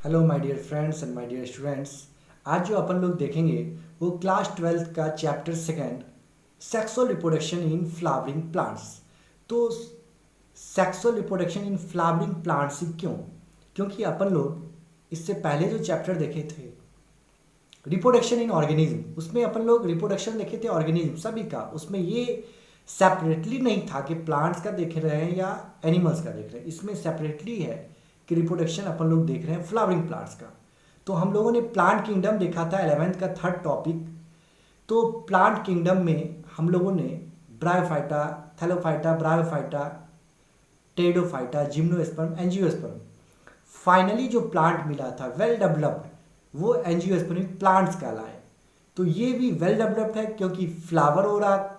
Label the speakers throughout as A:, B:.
A: Hello my dear friends and my dear students. आज जो अपन लोग देखेंगे वो क्लास 12th का chapter second sexual reproduction in flowering plants. तो sexual reproduction in flowering plants क्यों? क्योंकि अपन लोग इससे पहले जो चैप्टर देखे थे रिप्रोडक्शन इन ऑर्गेनिज्म, उसमें अपन लोग रिप्रोडक्शन देखे थे ऑर्गेनिज्म सभी का। उसमें ये सेपरेटली नहीं था कि प्लांट्स का देख रहे हैं या एनिमल्स का देख रहे हैं, इसमें सेपरेटली है कि रिप्रोडक्शन अपन लोग देख रहे हैं फ्लावरिंग प्लांट्स का। तो हम लोगों ने प्लांट किंगडम देखा था 11th का थर्ड टॉपिक। तो प्लांट किंगडम में हम लोगों ने bryophyta, Thallophyta, bryophyta, Pteridophyta, gymnosperm, angiosperm, finally जो प्लांट मिला था वेल डेवलप्ड वो एंजियोस्पर्मिक प्लांट्स कहलाए। तो ये भी वेल डेवलप्ड है क्योंकि फ्लावर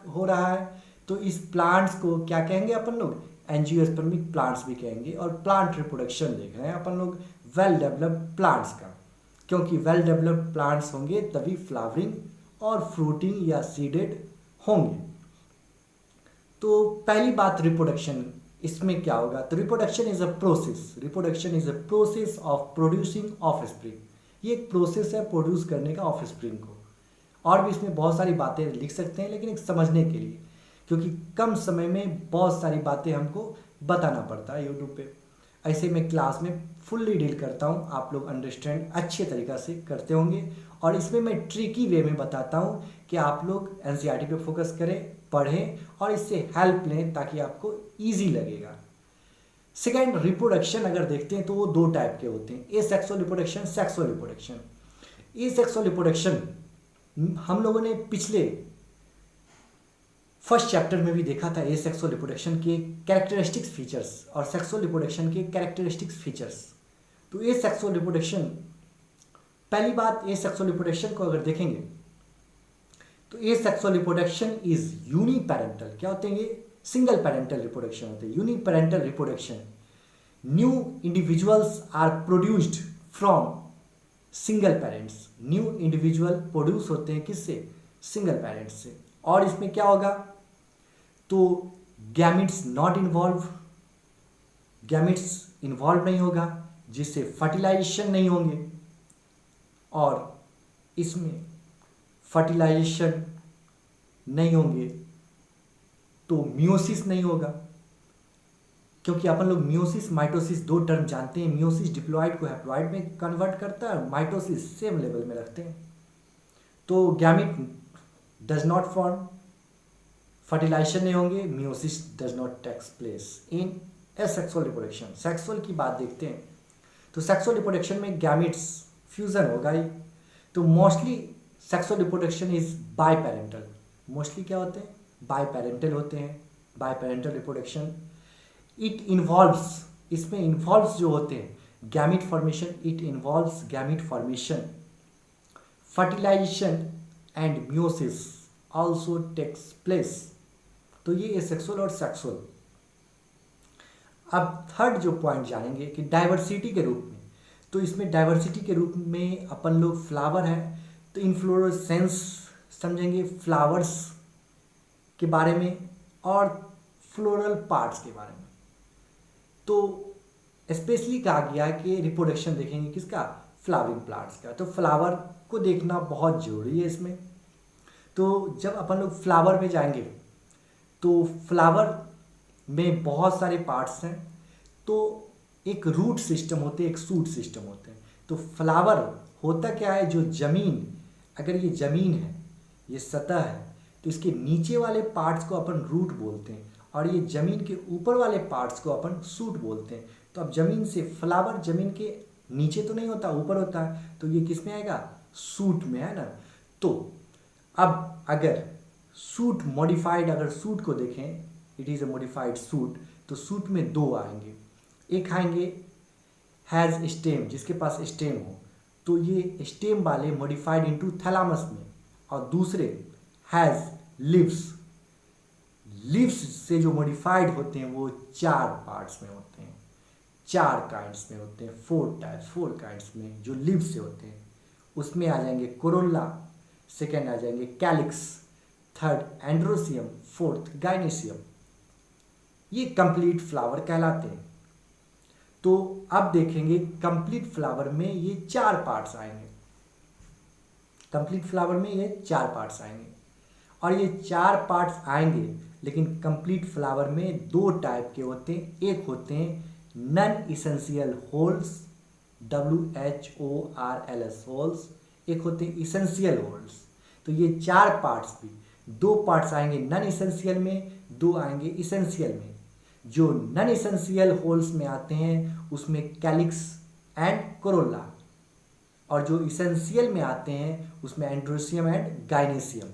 A: हो रहा है। तो इस प्लांट्स को क्या कहेंगे अपन लोग? एंजियोस्पर्मिक प्लांट्स भी कहेंगे। और प्लांट रिप्रोडक्शन देख रहे हैं अपन लोग वेल डेवलप्ड प्लांट्स का, क्योंकि वेल डेवलप्ड प्लांट्स होंगे तभी फ्लावरिंग और फ्रूटिंग या सीडेड होंगे। तो पहली बात रिप्रोडक्शन, इसमें क्या होगा? तो reproduction is a process of producing of spring. ये एक प्रोसेस है प्रोड्यूस करने का ऑफ स्प्रिंग को। और भी इसमें बहुत सारी बातें लिख सकते हैं, लेकिन एक समझने के लिए, क्योंकि कम समय में बहुत सारी बातें हमको बताना पड़ता है यूट्यूब पे। ऐसे मैं क्लास में फुल्ली डील करता हूँ, आप लोग अंडरस्टैंड अच्छे तरीक़ा से करते होंगे। और इसमें मैं ट्रिकी वे में बताता हूँ कि आप लोग एनसीईआरटी पे फोकस करें, पढ़ें और इससे हेल्प लें ताकि आपको ईजी लगेगा। सेकेंड, रिप्रोडक्शन अगर देखते हैं तो वो दो टाइप के होते हैं, ए सेक्सुअल रिप्रोडक्शन, सेक्सुअल रिप्रोडक्शन। ए सेक्सुअल रिप्रोडक्शन हम लोगों ने पिछले फर्स्ट चैप्टर में भी देखा था, ए सेक्सुअल रिप्रोडक्शन के कैरेक्टरिस्टिक्स फीचर्स और सेक्सुअल रिप्रोडक्शन के कैरेक्टरिस्टिक्स फीचर्स। तो ए सेक्सुअल रिप्रोडक्शन, पहली बात ए सेक्सुअल रिप्रोडक्शन को अगर देखेंगे तो asexual reproduction is uniparental. क्या होते हैं ये? सिंगल पेरेंटल रिप्रोडक्शन होते हैं। Uniparental reproduction, new individuals are produced from single parents. New individual produce होते हैं किससे? सिंगल पेरेंट्स से। और इसमें क्या होगा? तो gametes not involve, gametes involve नहीं होगा, जिससे फर्टिलाइजेशन नहीं होंगे। और इसमें फर्टिलाइजेशन नहीं होंगे तो मियोसिस नहीं होगा, क्योंकि अपन लोग मियोसिस माइटोसिस दो टर्म जानते हैं। मियोसिस डिप्लॉइड को हैप्लॉइड में कन्वर्ट करता है, माइटोसिस सेम लेवल में रखते हैं। तो gamete does not form, fertilization नहीं होंगे, meiosis does not takes place in asexual reproduction. Sexual की बात देखते हैं तो सेक्सुअल रिप्रोडक्शन में गैमिट्स फ्यूजन होगा ही। तो mostly sexual reproduction is biparental. Mostly क्या होते हैं? बाय पेरेंटल होते हैं, biparental reproduction. It involves, इसमें इन्वॉल्व्स जो होते हैं gamete formation, it involves gamete formation, fertilization and meiosis also takes place. तो ये एसेक्सुअल और सेक्सुअल। अब थर्ड जो पॉइंट जानेंगे कि डाइवर्सिटी के रूप में, तो इसमें डाइवर्सिटी के रूप में अपन लोग फ्लावर है तो इन्फ्लोरेसेंस समझेंगे, फ्लावर्स के बारे में और फ्लोरल पार्ट्स के बारे में। तो स्पेशली कहा गया कि रिप्रोडक्शन देखेंगे किसका? फ्लावरिंग प्लांट्स का। तो फ्लावर को देखना बहुत जरूरी है इसमें। तो जब अपन लोग फ्लावर में जाएंगे तो फ्लावर में बहुत सारे पार्ट्स हैं। तो एक रूट सिस्टम होते हैं, एक शूट सिस्टम होते हैं। तो फ्लावर होता क्या है? जो ज़मीन, अगर ये ज़मीन है, ये सतह है, तो इसके नीचे वाले पार्ट्स को अपन रूट बोलते हैं और ये ज़मीन के ऊपर वाले पार्ट्स को अपन शूट बोलते हैं। तो अब ज़मीन से फ्लावर ज़मीन के नीचे तो नहीं होता, ऊपर होता है, तो ये किस में आएगा? शूट में, है ना। तो अब अगर शूट मॉडिफाइड, अगर शूट को देखें, it is a modified shoot, तो शूट में दो आएंगे। एक आएंगे हैज़ स्टेम, जिसके पास स्टेम हो, तो ये स्टेम वाले मॉडिफाइड इनटू थैलामस में। और दूसरे हैज़ लिव्स, लिव्स से जो मॉडिफाइड होते हैं वो चार पार्ट्स में होते हैं, चार काइंड्स में होते हैं, फोर काइंड्स में जो लिव्स से होते हैं। उसमें आ जाएंगे कोरोला, सेकेंड आ जाएंगे कैलिक्स, थर्ड एंड्रोसियम, फोर्थ गाइनेसियम। ये कंप्लीट फ्लावर कहलाते हैं। तो अब देखेंगे कंप्लीट फ्लावर में ये 4 पार्ट्स आएंगे। कंप्लीट फ्लावर में ये 4 पार्ट्स आएंगे और ये 4 पार्ट्स आएंगे, लेकिन कंप्लीट फ्लावर में 2 टाइप के होते हैं। एक होते हैं non essential holes, WHORLS holes, एक होते हैं इसेंशियल होल्स। तो ये 4 पार्ट्स भी 2 पार्ट्स आएंगे नॉन इसेंशियल में, 2 आएंगे इसेंशियल में। जो नॉन इसेंशियल होल्स में आते हैं उसमें कैलिक्स एंड कोरोला, और जो इसेंशियल में आते हैं उसमें एंड्रोसियम एंड गाइनेसियम।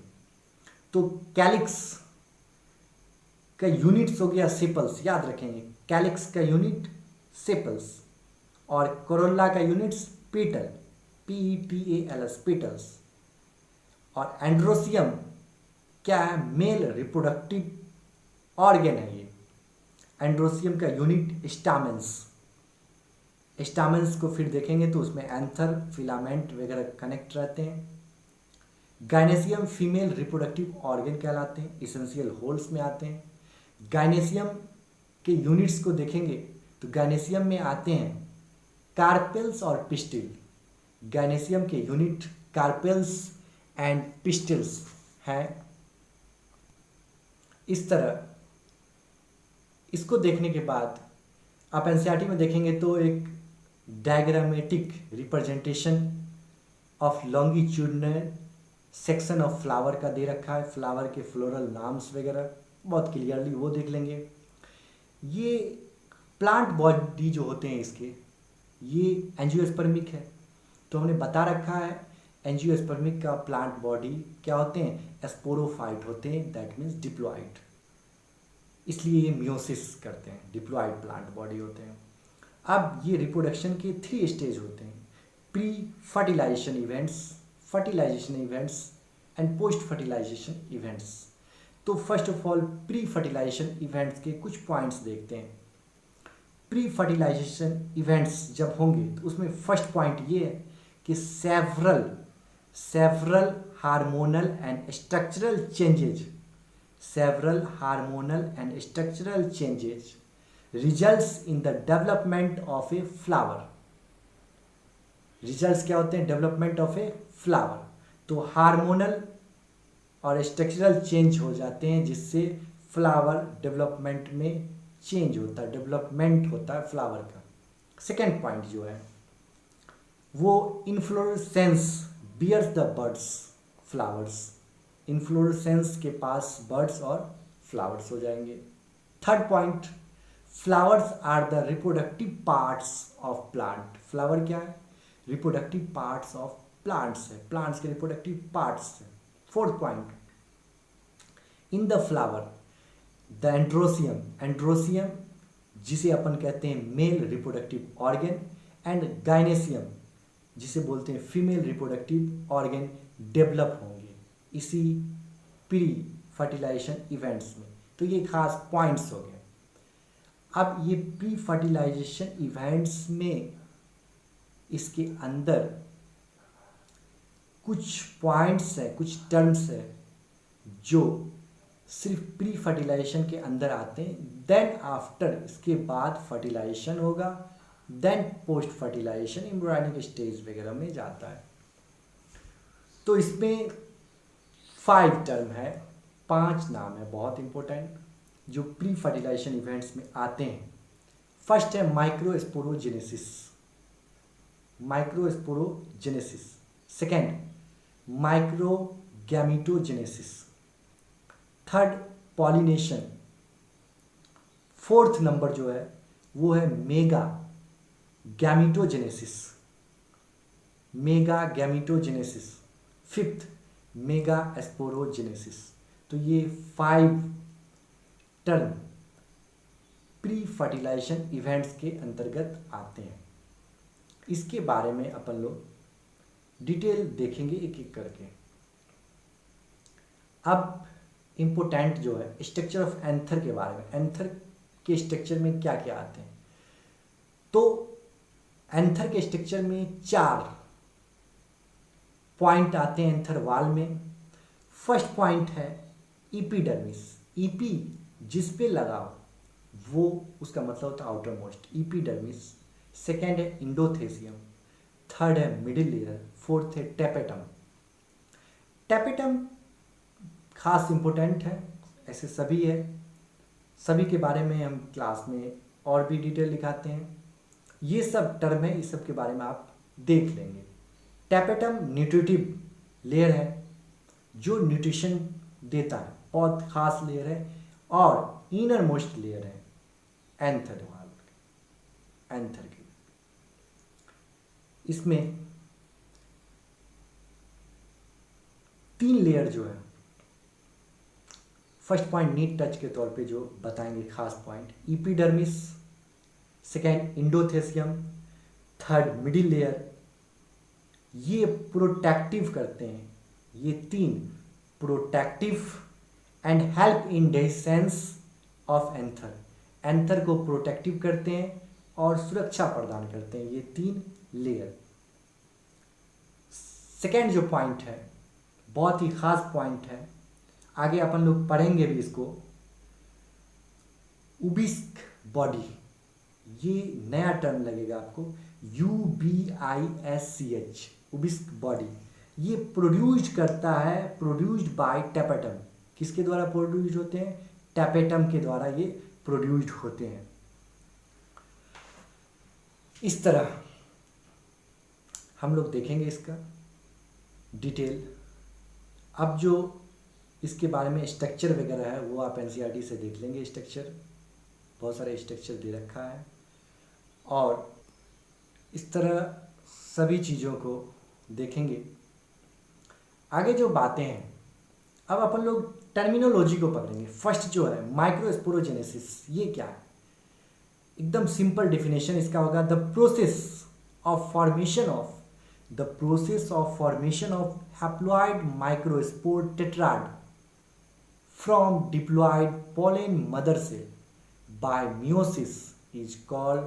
A: तो कैलिक्स का यूनिट्स हो गया सेपल्स, याद रखेंगे कैलिक्स का यूनिट सेपल्स, और कोरोला का यूनिट्स पेटल, PETALS पेटल्स, और एंड्रोसियम क्या है, मेल रिप्रोडक्टिव ऑर्गेन है ये। एंड्रोसियम का यूनिट स्टामेंस, स्टामेंस को फिर देखेंगे तो उसमें एंथर, फिलामेंट वगैरह कनेक्ट रहते हैं। गाइनेसियम फीमेल रिप्रोडक्टिव ऑर्गन कहलाते हैं, इसेंशियल होल्स में आते हैं। गाइनेसियम के यूनिट्स को देखेंगे तो गाइनेसियम में आते हैं कार्पेल्स और पिस्टिल। गाइनेसियम के यूनिट कार्पेल्स एंड पिस्टिल्स हैं। इस तरह इसको देखने के बाद आप एनसीईआरटी में देखेंगे तो एक diagrammatic representation of longitudinal section of flower का दे रखा है, फ्लावर के फ्लोरल नाम्स वगैरह बहुत क्लियरली वो देख लेंगे। ये प्लांट बॉडी जो होते हैं इसके, ये एंजियोस्पर्मिक है, तो हमने बता रखा है एंजियोस्पर्मिक का प्लांट बॉडी क्या होते हैं, स्पोरोफाइट होते हैं, दैट मीन्स डिप्लॉइड, इसलिए ये मियोसिस करते हैं, डिप्लॉइड प्लांट बॉडी होते हैं। अब ये रिप्रोडक्शन के 3 स्टेज होते हैं, pre fertilisation events, fertilisation events and post fertilisation events. तो first of all pre fertilisation events के कुछ पॉइंट्स देखते हैं। प्री फर्टिलाइजेशन इवेंट्स जब होंगे तो उसमें फर्स्ट पॉइंट ये है कि several hormonal and structural changes, several hormonal and structural changes results in the development of a flower. Results क्या होते हैं, डेवलपमेंट ऑफ ए फ्लावर। तो हार्मोनल और स्ट्रक्चरल चेंज हो जाते हैं जिससे फ्लावर डेवलपमेंट में चेंज होता है, डेवलपमेंट होता है फ्लावर का। सेकेंड पॉइंट जो है वो inflorescence bears the buds flowers, inflorescence के पास बर्ड्स और फ्लावर्स हो जाएंगे। Third point, flowers are the reproductive parts of plant. Flower क्या है, रिप्रोडक्टिव पार्ट्स ऑफ प्लांट्स है, प्लांट्स के रिप्रोडक्टिव पार्ट्स है। Fourth point, in the flower the androecium, androecium जिसे अपन कहते हैं male reproductive organ, and gynoecium जिसे बोलते हैं फीमेल रिप्रोडक्टिव ऑर्गन डेवलप होंगे इसी प्री फर्टिलाइजेशन इवेंट्स में। तो ये खास पॉइंट्स हो गए। अब ये प्री फर्टिलाइजेशन इवेंट्स में इसके अंदर कुछ पॉइंट्स हैं, कुछ टर्म्स हैं जो सिर्फ प्री फर्टिलाइजेशन के अंदर आते हैं। देन आफ्टर, इसके बाद फर्टिलाइजेशन होगा, then post fertilization embryonic stage वगैरह में जाता है। तो इसमें 5 टर्म है, 5 नाम है बहुत इंपॉर्टेंट जो प्री फर्टिलाइजेशन इवेंट्स में आते हैं। फर्स्ट है microsporogenesis, microsporogenesis. Second microgametogenesis. Third pollination. Fourth number जो है वो है megagametogenesis, megagametogenesis. Fifth megasporogenesis. तो ये 5 टर्म प्री फर्टिलाइजेशन इवेंट्स के अंतर्गत आते हैं। इसके बारे में अपन लोग डिटेल देखेंगे एक एक करके। अब इम्पोर्टेंट जो है स्ट्रक्चर ऑफ एंथर के बारे में, एंथर के स्ट्रक्चर में क्या क्या आते हैं। तो एंथर के स्ट्रक्चर में 4 पॉइंट आते हैं एंथर वाल में। फर्स्ट पॉइंट है इपीडर्मिस, ईपी जिस पे लगाओ वो उसका मतलब होता है आउटर मोस्ट, इपीडर्मिस सेकेंड है इंडोथेसियम, थर्ड है मिडिल लेयर, फोर्थ है टेपेटम। टेपेटम खास इम्पोर्टेंट है, ऐसे सभी है, सभी के बारे में हम क्लास में और भी डिटेल दिखाते हैं। ये सब टर्म है, इस सब के बारे में आप देख लेंगे। टेपेटम न्यूट्रिटिव लेयर है जो न्यूट्रिशन देता है, बहुत खास लेयर है। और इनर मोस्ट लेयर है एंथर की। इसमें 3 लेयर जो है, फर्स्ट पॉइंट नीट टच के तौर पे जो बताएंगे खास point, epidermis, second endothecium, third middle layer, ये प्रोटेक्टिव करते हैं। ये 3 protective and help in digestion of anther, anther को प्रोटेक्टिव करते हैं और सुरक्षा प्रदान करते हैं, ये 3 लेयर। सेकेंड जो पॉइंट है बहुत ही खास पॉइंट है, आगे अपन लोग पढ़ेंगे भी इसको, उबिस्क बॉडी, ये नया टर्म लगेगा आपको, UBISCH, उबिस्क बॉडी। ये प्रोड्यूस्ड करता है, प्रोड्यूस्ड बाय टेपेटम। किसके द्वारा प्रोड्यूस्ड होते हैं? टेपेटम के द्वारा ये प्रोड्यूस्ड होते हैं। इस तरह हम लोग देखेंगे इसका डिटेल। अब जो इसके बारे में स्ट्रक्चर वगैरह है वो आप NCERT से देख लेंगे। स्ट्रक्चर, बहुत सारे स्ट्रक्चर दे रखा है और इस तरह सभी चीज़ों को देखेंगे। आगे जो बातें हैं, अब अपन लोग टर्मिनोलॉजी को पकड़ेंगे। फर्स्ट जो है माइक्रोस्पोरोजेनेसिस, ये क्या है? एकदम सिंपल डेफिनेशन इसका होगा, the process of formation of haploid microspore tetrad from diploid pollen mother cell by meiosis is called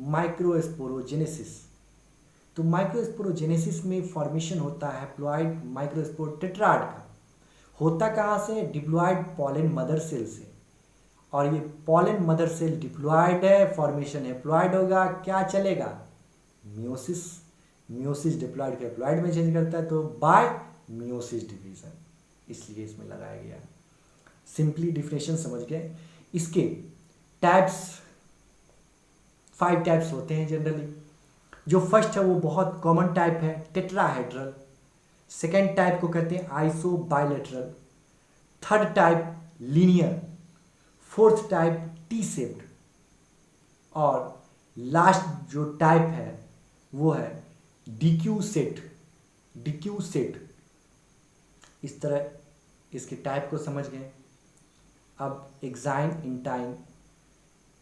A: microsporogenesis. तो माइक्रोस्पोरोजेनेसिस में फॉर्मेशन होता है हैप्लॉइड माइक्रोस्पोर टेट्राड का। होता कहाँ से? डिप्लॉइड पोलन मदर सेल से। और ये पोलन मदर सेल डिप्लॉइड है, फॉर्मेशन हैप्लॉइड होगा, क्या चलेगा? मियोसिस डिप्लॉइड के हैप्लॉइड में चेंज करता है, तो बाय मियोसिस डिवीजन, इसलिए इसमें लगाया गया। सिंपली डिफिनेशन समझ गए। इसके टाइप्स 5 टाइप्स होते हैं जनरली। जो फर्स्ट है वो बहुत कॉमन टाइप है, टेट्राहेड्रल। सेकेंड टाइप को कहते हैं iso bilateral. Third type linear. Fourth type T shaped. और लास्ट जो टाइप है वो है डिक्यू सेट। इस तरह इसके टाइप को समझ गए। अब एक्साइन इंटाइन,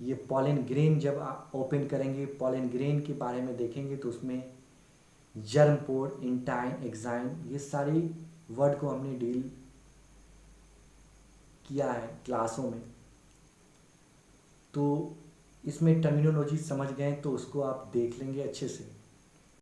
A: ये पॉलन ग्रेन जब आप ओपन करेंगे, पॉलन ग्रेन के बारे में देखेंगे तो उसमें जर्म पोर, इंटाइन, एक्साइन, ये सारी वर्ड को हमने डील किया है क्लासों में। तो इसमें टर्मिनोलॉजी समझ गए तो उसको आप देख लेंगे अच्छे से।